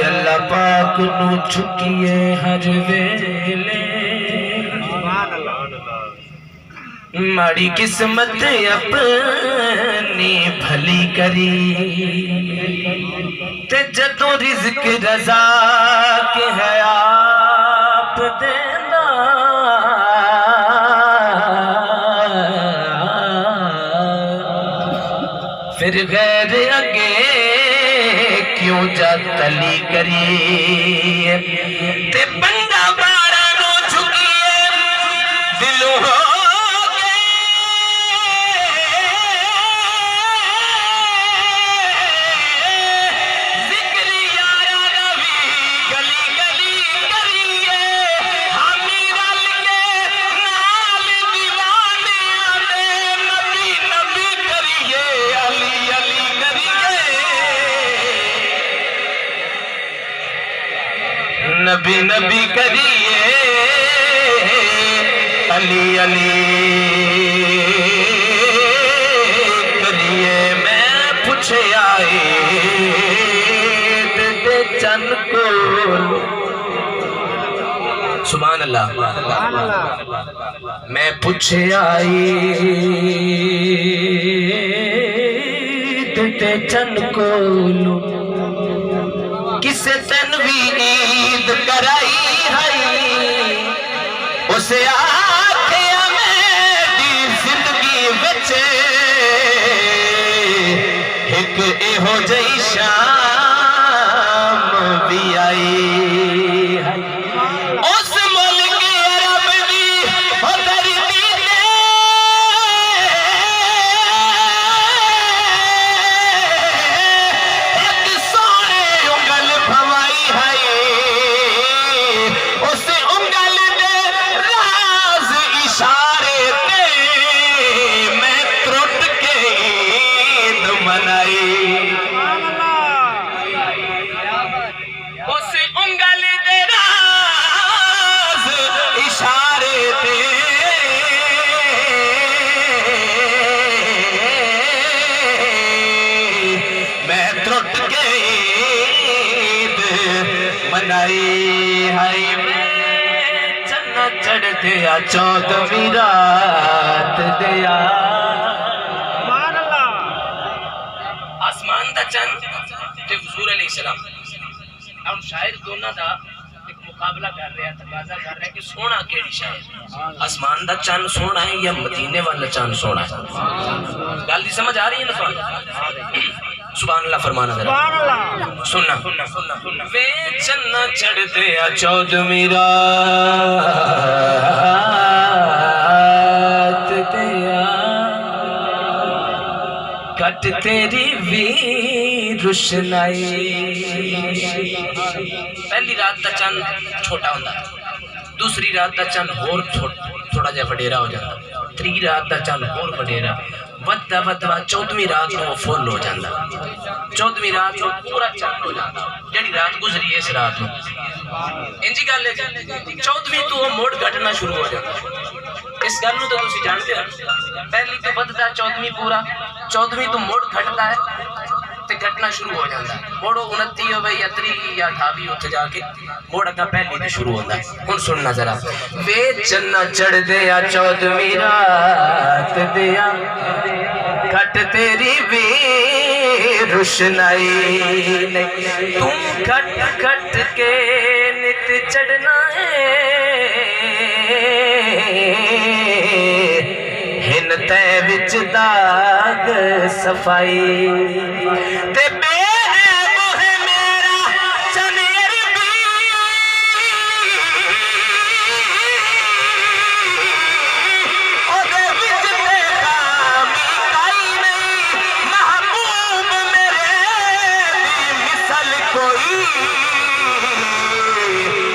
अल्लाह पाक नू चुकिए हर वेले, माड़ी किस्मत अपनी भली करी, ते जदों रिज़्क रज़ा के है आप देंदा, फिर गैर अगे क्यों जा तली करी, ते बंदा बाड़ा नो झुकिए दिलों हो नबी नबी करिए, अली अली करिए। मैं पूछे आए दे चन को, सुभान अल्लाह। मैं पूछे आई दे चन को, किसे तन भी ईद कराई है, उसे आखे मेरी जिंदगी विच एक एहो जई शाम भी आई है। उस मुल्क अरब दी धरती ते एक सोने उंगल भवाई है, उस उंगल दे राज इशारे ते मैं त्रुट के ईद मनाई। उस उंगल दे राज इशारे ते मैं त्रुट के ईद मनाई है। चन्ना चढ़ते आ 14वीं रात दिया, आसमान दा चंद ते हुजूर अलैहिस्सलाम। हम शायर दोनों दा एक मुकाबला कर रहे हैं, तकाजा कर रहे हैं कि सोना केड़ी शय है, आसमान दा चंद सोना है या मदीने वाला चंद सोना है। गल दी समझ आ रही है ना तुहानू? सुभान अल्लाह फरमाना जरा, सुनना सुनना सुनना सुनना। वे चन्ना चढ़ते आ 14वीं रात दिया, कट तेरी भी रुशनाई। पहली रात का चंद छोटा होता, दूसरी रात का चंद होर थोड़ा जा वडेरा हो जाता, त्री रात का चंद होर वडेरा, वधदा वधदा 14वीं रात को फुल हो जाता, 14वीं रात को पूरा चंद हो जाता। जड़ी रात गुजरी इस रात को इंजी गल है, 14वीं तो मोड़ घटना शुरू हो जाता। इस गल तो तुम जानते हो, पहली तो वधदा 14वीं पूरा, 14वीं तो मोड़ घटता है ते घटना शुरू हो जाता है। मोड़ो 29 हो या 30 या 28 उत्थे जाके मोड़ अगा पहली तो शुरू होता है। हुण सुनना जरा। वे चन्ना चढ़दे आ 14वीं रात दिया, खट तेरी भी रुशनाई नहीं, तुम खट खट के नित चढ़ना है, हिन तै विच दाग सफाई ते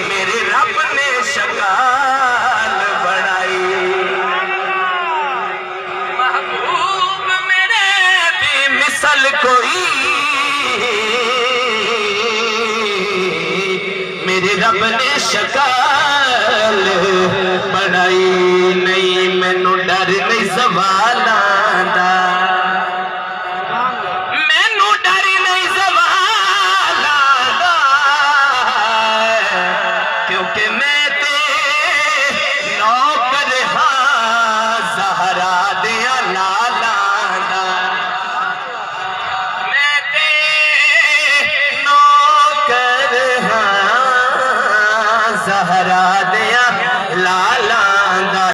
मेरे रब ने शकाल बनाई, महबूब मेरे भी मिसल कोई, मेरे रब ने शकाल बनाई। नहीं मैनू डर नहीं सवालां दा, लहरा दिया, लाल